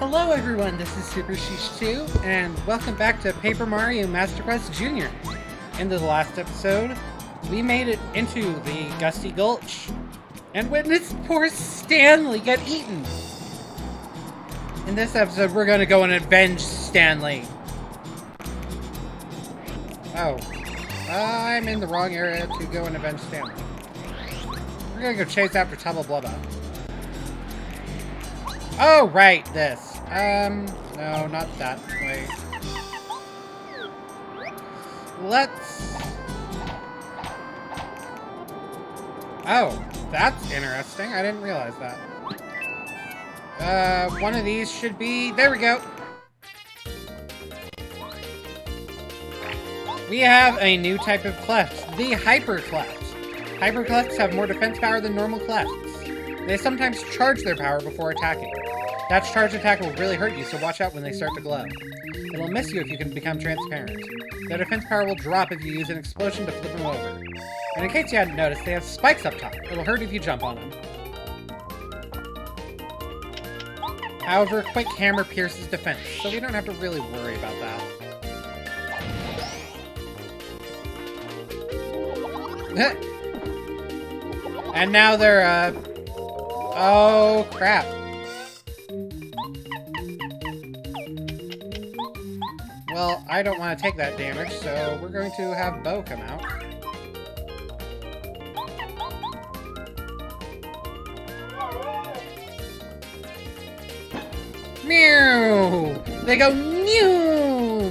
Hello everyone, this is Super Sheesh 2, and welcome back to Paper Mario Master Quest Jr. In the last episode, we made it into the Gusty Gulch, and witnessed poor Stanley get eaten. In this episode, we're gonna go and avenge Stanley. Oh, I'm in the wrong area to go and avenge Stanley. We're gonna go chase after Tubba Blubba. Oh, right, this. No, not that way. Let's... Oh, that's interesting. I didn't realize that. One of these should be... There we go! We have a new type of cleft, the Hyper Cleft. Hyper Clefts have more defense power than normal clefts. They sometimes charge their power before attacking. That charged attack will really hurt you, so watch out when they start to glow. It'll miss you if you can become transparent. Their defense power will drop if you use an explosion to flip them over. And in case you hadn't noticed, they have spikes up top. It'll hurt if you jump on them. However, Quick Hammer pierces defense, so we don't have to really worry about that. And now they're, oh, crap. Well, I don't want to take that damage, so we're going to have Bo come out. Meow! They go meow!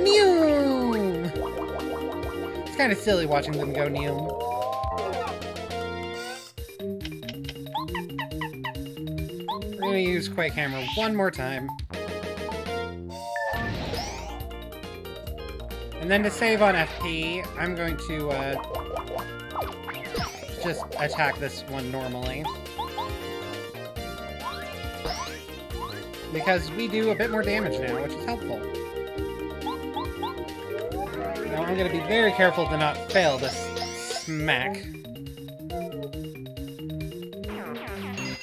Meow! It's kind of silly watching them go meow. We're gonna use Quake Hammer one more time. And then to save on FP, I'm going to just attack this one normally. Because we do a bit more damage now, which is helpful. Now I'm going to be very careful to not fail this smack.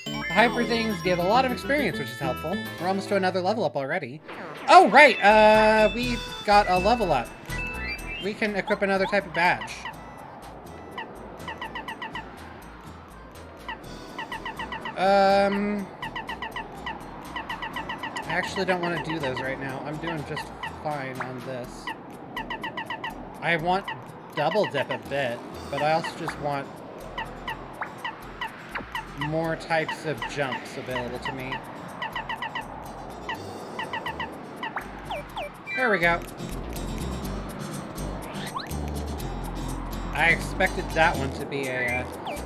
The hyper things give a lot of experience, which is helpful. We're almost to another level up already. Oh, right! We got a level up. We can equip another type of badge. I actually don't want to do those right now. I'm doing just fine on this. I want double dip a bit, but I also just want more types of jumps available to me. There we go. I expected that one to be a,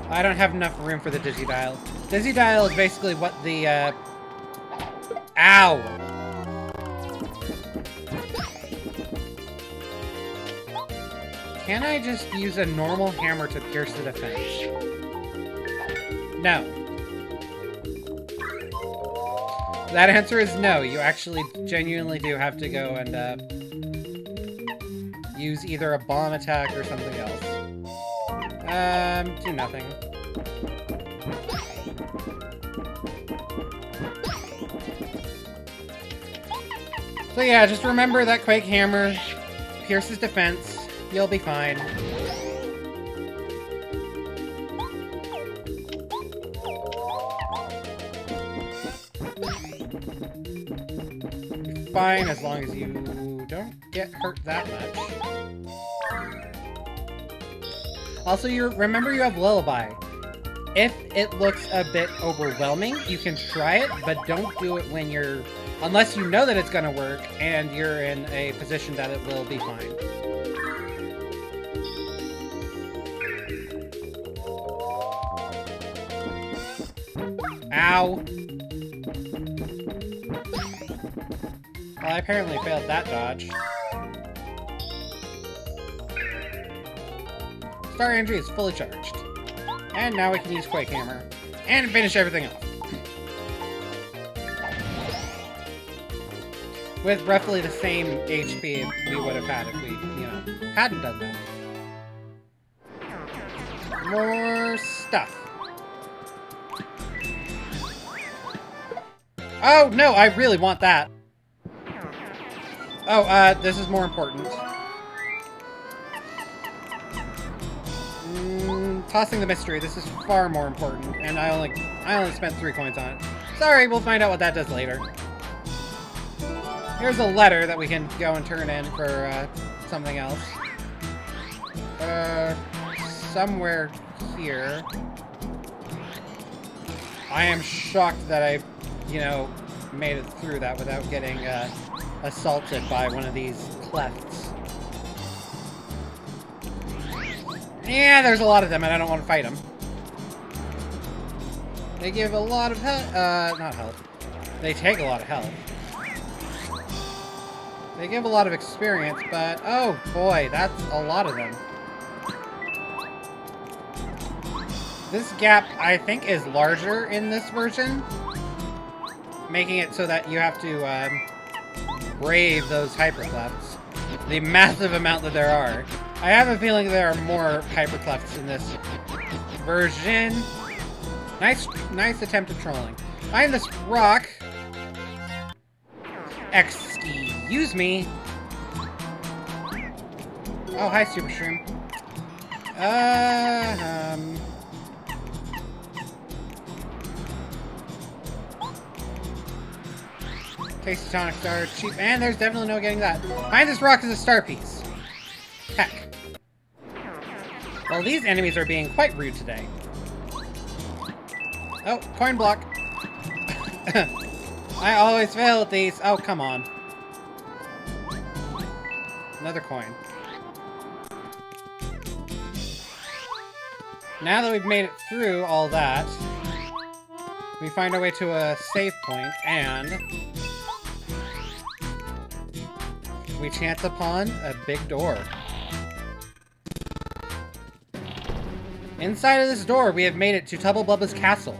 I don't have enough room for the Dizzy Dial. Dizzy Dial is basically what the, Ow! Can I just use a normal hammer to pierce the defense? No. That answer is no. You actually genuinely do have to go and, use either a bomb attack or something else. Do nothing. So yeah, just remember that Quake Hammer pierces defense. You'll be fine. You're fine as long as you don't get hurt that much. Also, remember you have Lullaby. If it looks a bit overwhelming, you can try it, but don't do it when you're... Unless you know that it's gonna work, and you're in a position that it will be fine. Ow! Well, I apparently failed that dodge. Star Energy is fully charged. And now we can use Quake Hammer. And finish everything off. With roughly the same HP we would have had if we, hadn't done that. More stuff. Oh, no, I really want that. Oh, this is more important. Tossing the mystery. This is far more important, and I only spent 3 coins on it. Sorry, we'll find out what that does later. Here's a letter that we can go and turn in for, something else. Somewhere here. I am shocked that I, made it through that without getting, assaulted by one of these clefts. Yeah, there's a lot of them, and I don't want to fight them. They give a lot of health. Not health. They take a lot of health. They give a lot of experience, but oh boy, that's a lot of them. This gap, I think, is larger in this version, making it so that you have to brave those hyperclefts. The massive amount that there are. I have a feeling there are more hyperclefts in this version. Nice attempt at trolling. Behind this rock. Excuse me. Oh, hi, Super Shroom. Tasty tonic star, cheap, and there's definitely no getting that. Behind this rock is a star piece. Heck. Well, these enemies are being quite rude today. Oh, coin block. I always fail at these. Oh, come on. Another coin. Now that we've made it through all that, we find our way to a save point, and we chance upon a big door. Inside of this door, we have made it to Tubba Blubba's castle.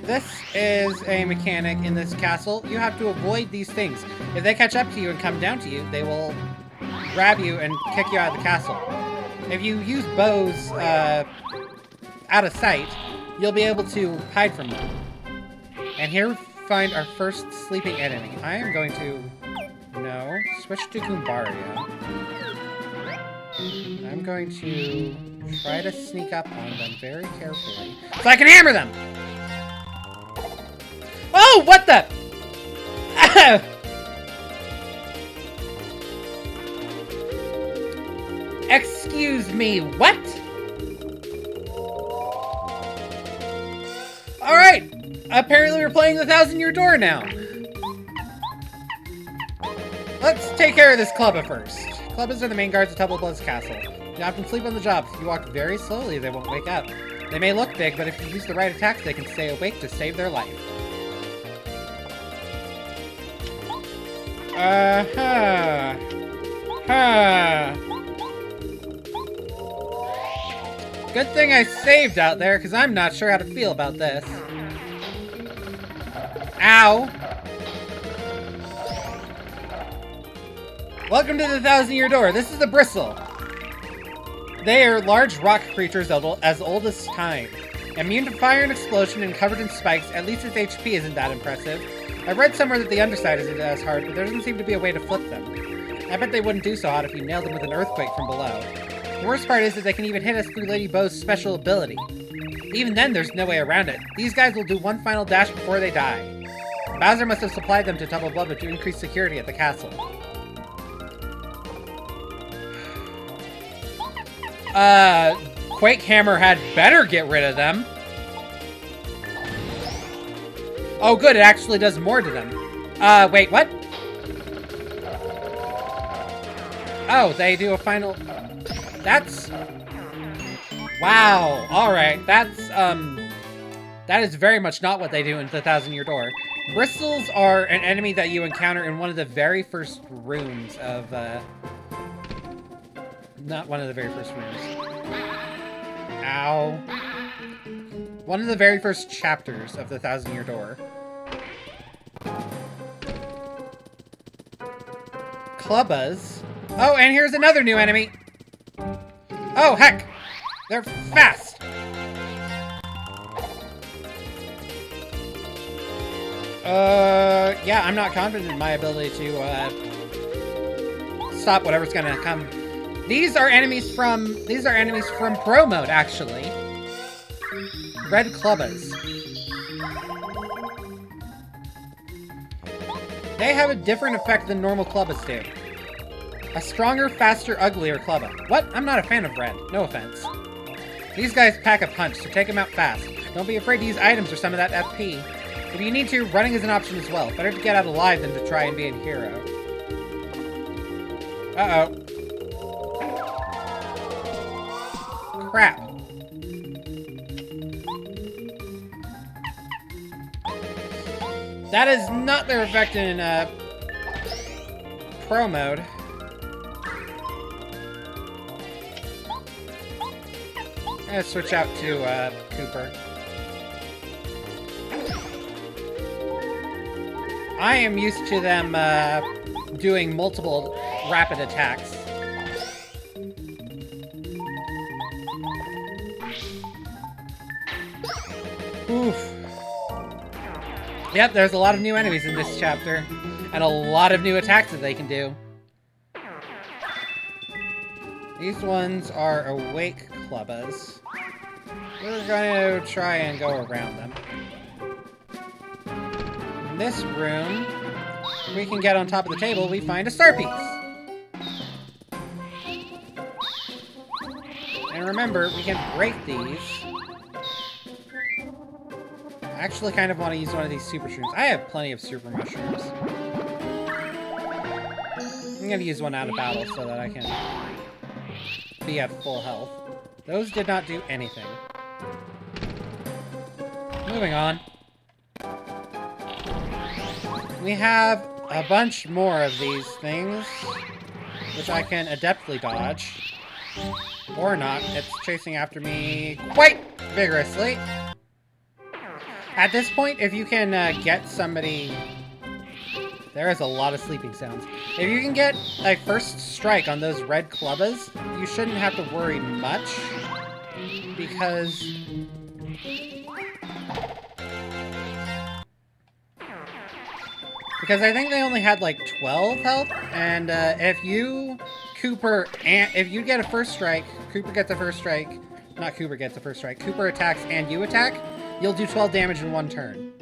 This is a mechanic in this castle. You have to avoid these things. If they catch up to you and come down to you, they will grab you and kick you out of the castle. If you use bows, out of sight, you'll be able to hide from them. And here we find our first sleeping enemy. I am going to... No. Switch to Goombaria. I'm going to try to sneak up on them very carefully so I can hammer them! Oh, what the? Excuse me, what? Alright, apparently we're playing the 1,000-Year Door now. Let's take care of this Clubba first. Clubbas are the main guards of Tubba Blubba's castle. They often sleep on the job. If you walk very slowly, they won't wake up. They may look big, but if you use the right attacks, they can stay awake to save their life. Good thing I saved out there, because I'm not sure how to feel about this. Ow! Welcome to the 1,000-Year Door. This is the Bristle. They are large rock creatures as old as time. Immune to fire and explosion and covered in spikes, at least its HP isn't that impressive. I've read somewhere that the underside isn't as hard, but there doesn't seem to be a way to flip them. I bet they wouldn't do so hot if you nailed them with an earthquake from below. The worst part is that they can even hit us through Lady Bow's special ability. Even then, there's no way around it. These guys will do one final dash before they die. Bowser must have supplied them to Tubba Blubba to increase security at the castle. Quake Hammer had better get rid of them. Oh, good, it actually does more to them. Wait, what? Oh, they do a final... That's... Wow, alright, that's, that is very much not what they do in the 1,000-Year Door. Bristles are an enemy that you encounter in one of the very first rooms of, not one of the very first rooms. Ow. One of the very first chapters of the 1,000-Year Door. Clubbas. Oh, and here's another new enemy. Oh, heck. They're fast. Yeah, I'm not confident in my ability to, stop whatever's gonna come. These are enemies from Pro Mode, actually. Red Clubbas. They have a different effect than normal Clubbas do. A stronger, faster, uglier Clubba. What? I'm not a fan of red. No offense. These guys pack a punch, so take them out fast. Don't be afraid to use items or some of that FP. If you need to, running is an option as well. Better to get out alive than to try and be a hero. Uh-oh. Crap. That is not their effect in, Pro Mode. I'm gonna switch out to, Cooper. I am used to them, doing multiple rapid attacks. Oof. Yep, there's a lot of new enemies in this chapter, and a lot of new attacks that they can do. These ones are awake Clubbas. We're going to try and go around them. In this room, we can get on top of the table, we find a star piece. And remember, we can break these. I actually kind of want to use one of these super shrooms. I have plenty of super mushrooms. I'm going to use one out of battle so that I can be at full health. Those did not do anything. Moving on. We have a bunch more of these things, which I can adeptly dodge. Or not. It's chasing after me quite vigorously. At this point, if you can get somebody... There is a lot of sleeping sounds. If you can get a first strike on those red Clubbas, you shouldn't have to worry much. Because... I think they only had like 12 health, and if you get a first strike, Cooper gets a first strike, not Cooper gets a first strike, Cooper attacks and you attack, you'll do 12 damage in one turn.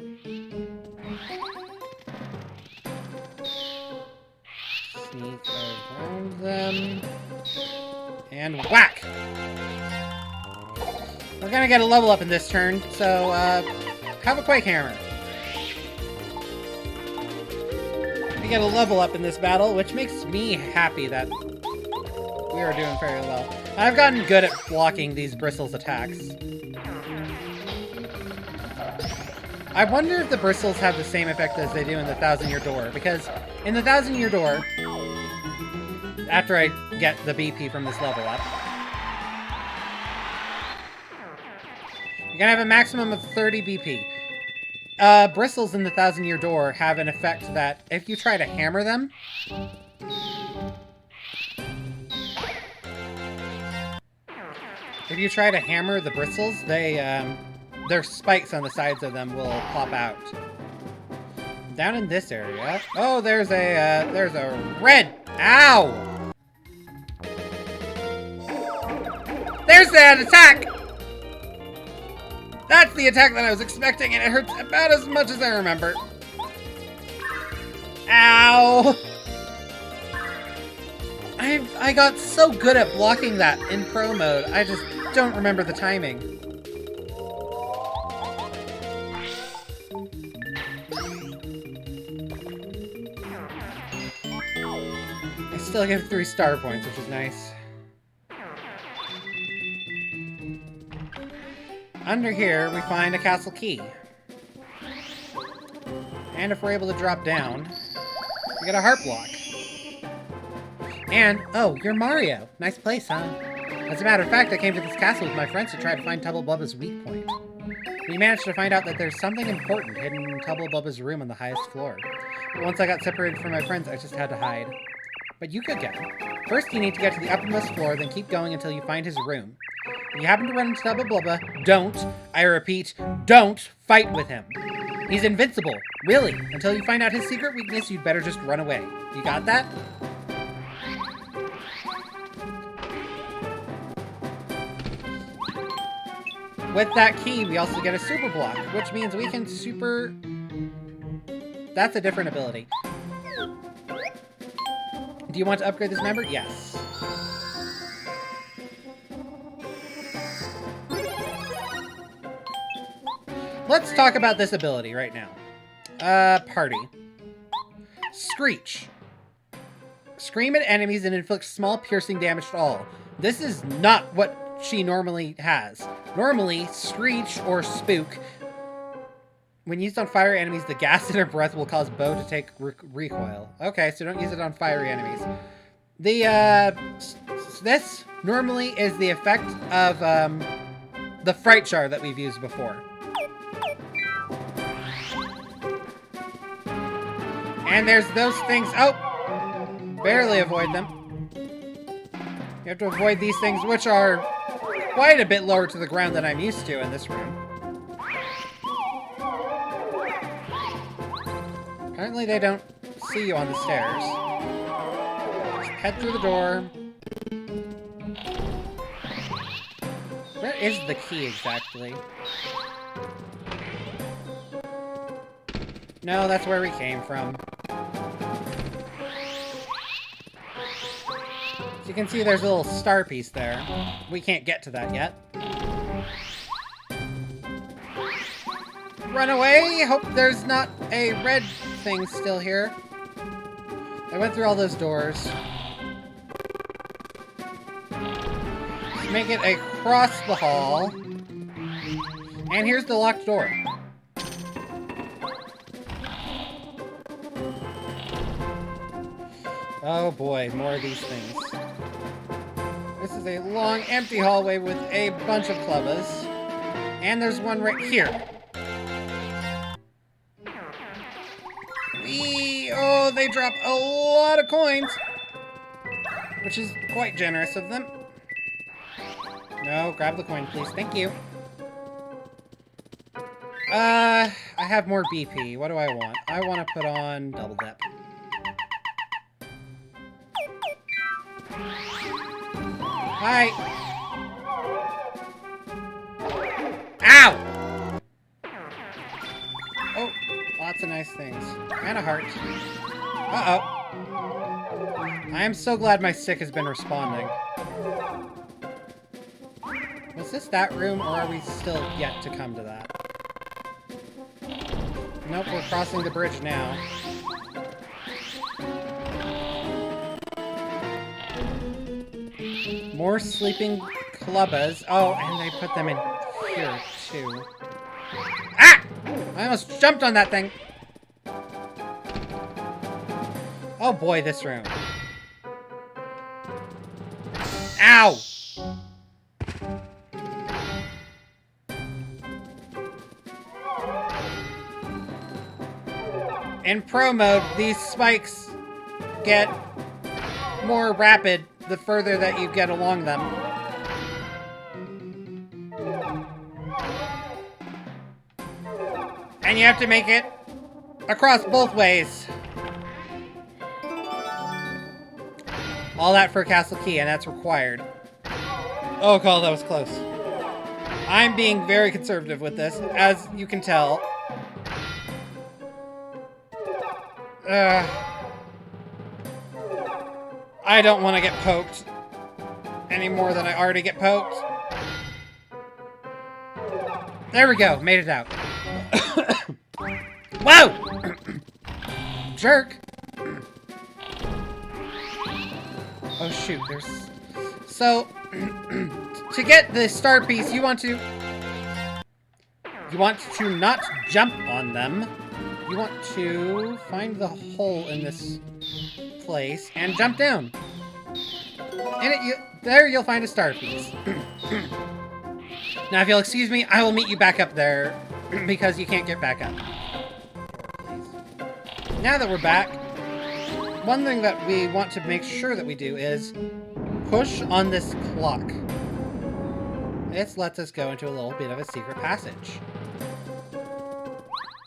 Sneak around them, and whack! We're gonna get a level up in this turn, so have a Quake Hammer. We get a level up in this battle, which makes me happy that we are doing very well. I've gotten good at blocking these Bristles attacks. I wonder if the Bristles have the same effect as they do in the Thousand-Year Door, because in the Thousand-Year Door, after I get the BP from this level up, you're gonna have a maximum of 30 BP. Bristles in the Thousand-Year Door have an effect that if you try to hammer them, if you try to hammer the Bristles, their spikes on the sides of them will pop out. Down in this area, oh, there's a red, ow! There's that attack! That's the attack that I was expecting, and it hurts about as much as I remember. Ow! I got so good at blocking that in Pro Mode, I just don't remember the timing. I still get 3 star points, which is nice. Under here, we find a castle key. And if we're able to drop down, we get a heart block. And, oh, you're Mario. Nice place, huh? As a matter of fact, I came to this castle with my friends to try to find Tubba Blubba's weak point. We managed to find out that there's something important hidden in Tubba Blubba's room on the highest floor. But once I got separated from my friends, I just had to hide. But you could get him. First, you need to get to the uppermost floor, then keep going until you find his room. If you happen to run into Tubba Blubba, don't, I repeat, don't fight with him. He's invincible. Really. Until you find out his secret weakness, you'd better just run away. You got that? With that key, we also get a super block, which means we can super... That's a different ability. Do you want to upgrade this member? Yes. Let's talk about this ability right now. Party. Screech. Scream at enemies and inflict small piercing damage to all. This is not what she normally has. Normally, Screech or Spook, when used on fire enemies, the gas in her breath will cause Bo to take recoil. Okay, so don't use it on fiery enemies. This normally is the effect of the Fright Jar that we've used before. And there's those things. Oh! Barely avoid them. You have to avoid these things, which are quite a bit lower to the ground than I'm used to in this room. Apparently they don't see you on the stairs. Just head through the door. Where is the key exactly? No, that's where we came from. So you can see there's a little star piece there. We can't get to that yet. Run away! Hope there's not a red thing still here. I went through all those doors. Let's make it across the hall. And here's the locked door. Oh boy, more of these things. This is a long, empty hallway with a bunch of Plubbas. And there's one right here. Oh, they drop a lot of coins. Which is quite generous of them. No, grab the coin, please. Thank you. I have more BP. What do I want? I want to put on Double Dip. Hi! Ow! Oh, lots of nice things. And a heart. Uh-oh. I am so glad my stick has been responding. Was this that room, or are we still yet to come to that? Nope, we're crossing the bridge now. More sleeping Clubbas. Oh, and they put them in here, too. Ah! I almost jumped on that thing. Oh boy, this room. Ow! In pro mode, these spikes get more rapid the further that you get along them. And you have to make it across both ways. All that for a castle key, and that's required. Oh god, that was close. I'm being very conservative with this, as you can tell. I don't want to get poked any more than I already get poked. There we go, made it out. Whoa! Jerk! Oh shoot, there's... So, to get the star piece, you want to not jump on them. You want to find the hole in this place and jump down. And there you'll find a star piece. Now, if you'll excuse me, I will meet you back up there because you can't get back up. Please. Now that we're back, one thing that we want to make sure that we do is push on this clock. This lets us go into a little bit of a secret passage.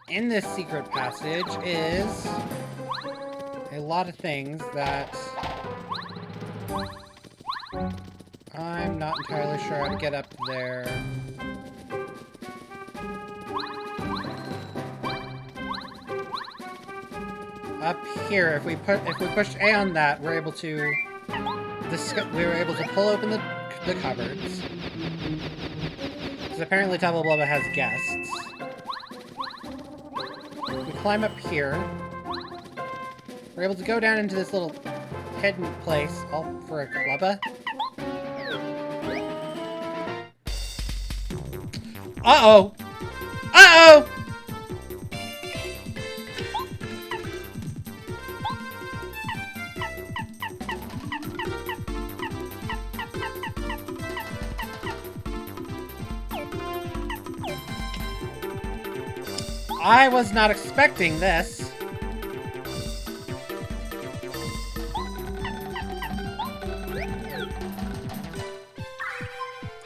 in this secret passage is a lot of things that I'm not entirely sure how to get up there. Up here, if we push A on that, we're able to pull open the cupboards. Because apparently Tubba Blubba has guests. We climb up here. We're able to go down into this little hidden place, all for a Blubba. Uh-oh! Uh-oh! I was not expecting this.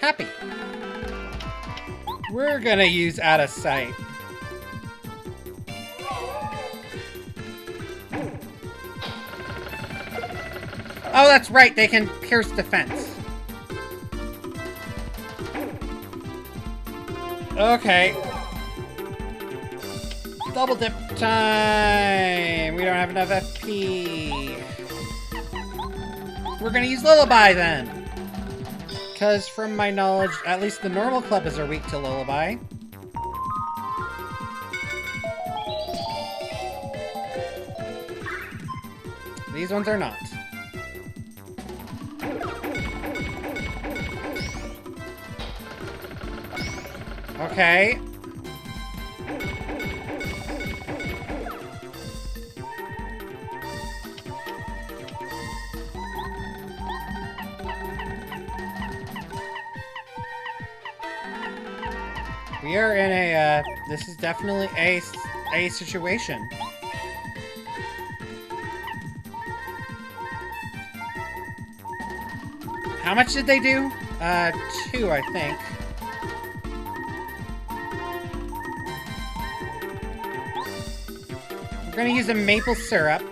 Happy. We're gonna use out of sight. Oh, that's right. They can pierce defense. Okay. Double dip time! We don't have enough FP. We're gonna use Lullaby then! Because from my knowledge, at least the normal Clubbas are weak to Lullaby. These ones are not. Okay. We are in a, this is definitely a situation. How much did they do? 2, I think. We're gonna use a maple syrup.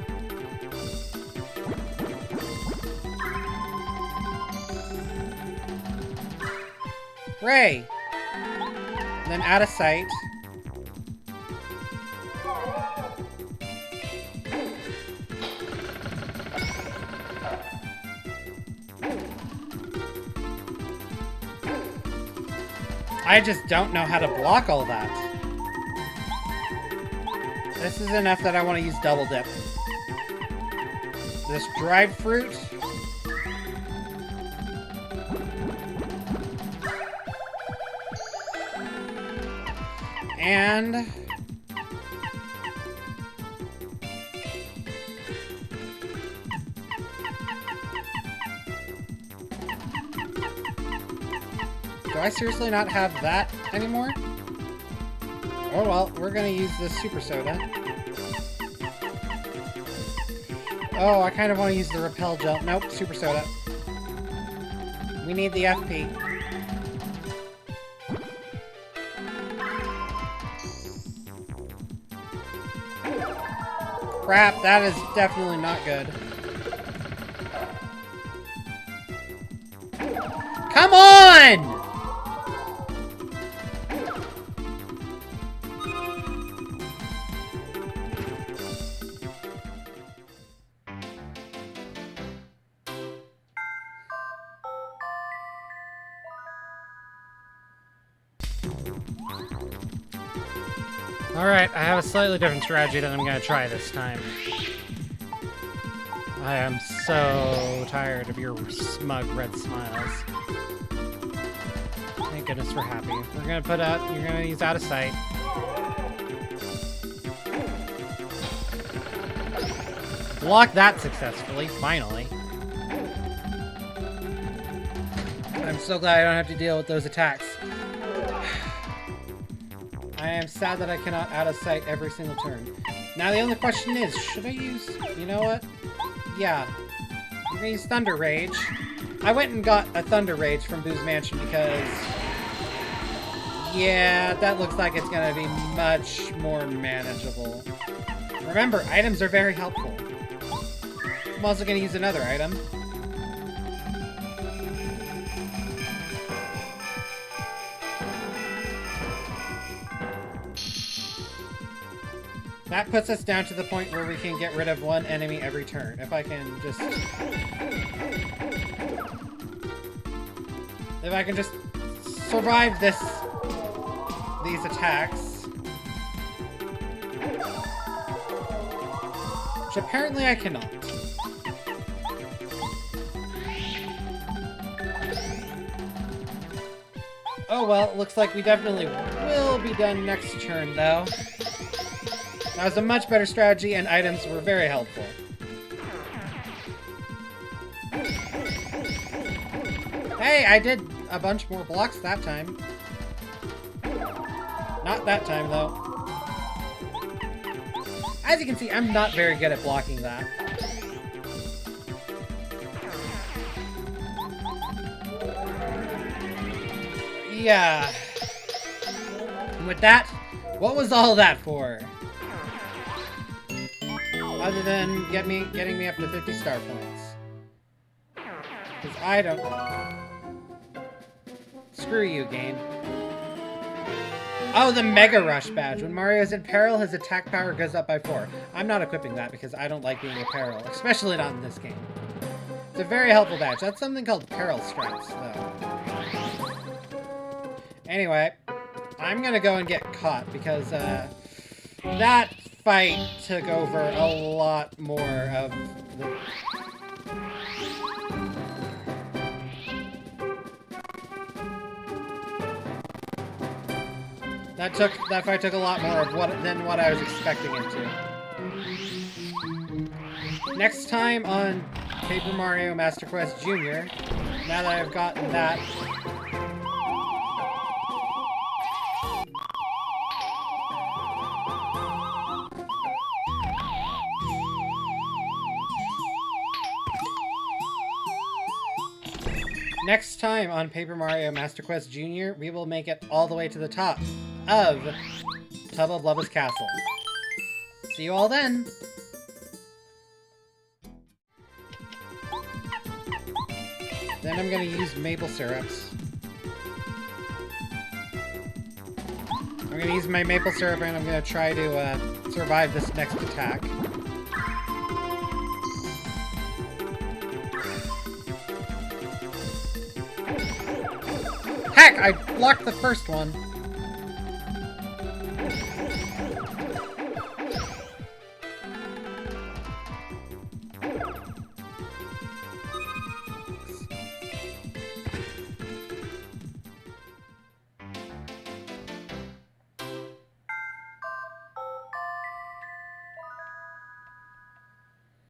Hooray! And then out of sight. I just don't know how to block all that. This is enough that I want to use double dip. This dried fruit. And do I seriously not have that anymore? Oh well, we're gonna use this super soda. Oh, I kind of want to use the repel gel. Nope, super soda. We need the FP. Crap, that is definitely not good. Come on! Alright, I have a slightly different strategy that I'm gonna try this time. I am so tired of your smug red smiles. Thank goodness we're happy. We're gonna put out, you're gonna use out of sight. Block that successfully, finally. I'm so glad I don't have to deal with those attacks. I am sad that I cannot out of sight every single turn. Now the only question is, should I use... You know what? Yeah. I'm gonna use Thunder Rage. I went and got a Thunder Rage from Boo's Mansion because... Yeah, that looks like it's gonna be much more manageable. Remember, items are very helpful. I'm also gonna use another item. That puts us down to the point where we can get rid of one enemy every turn. If I can just... If I can just survive these attacks. Which apparently I cannot. Oh well, it looks like we definitely will be done next turn though. That was a much better strategy, and items were very helpful. Hey, I did a bunch more blocks that time. Not that time, though. As you can see, I'm not very good at blocking that. Yeah. And with that, what was all that for? Other than getting me up to 50 star points. Because I don't... Screw you, game. Oh, the Mega Rush badge. When Mario is in peril, his attack power goes up by 4. I'm not equipping that because I don't like being in peril. Especially not in this game. It's a very helpful badge. That's something called Peril Stripes, though. Anyway, I'm gonna go and get caught because, that fight took over a lot more of the... That fight took a lot more of than what I was expecting it to. Next time on Paper Mario Master Quest Jr., now that I've gotten that... Next time on Paper Mario Master Quest Jr., we will make it all the way to the top of Tubba Blubba's castle. See you all then! Then I'm gonna use maple syrups. I'm gonna use my maple syrup and I'm gonna try to survive this next attack. Heck! I blocked the first one.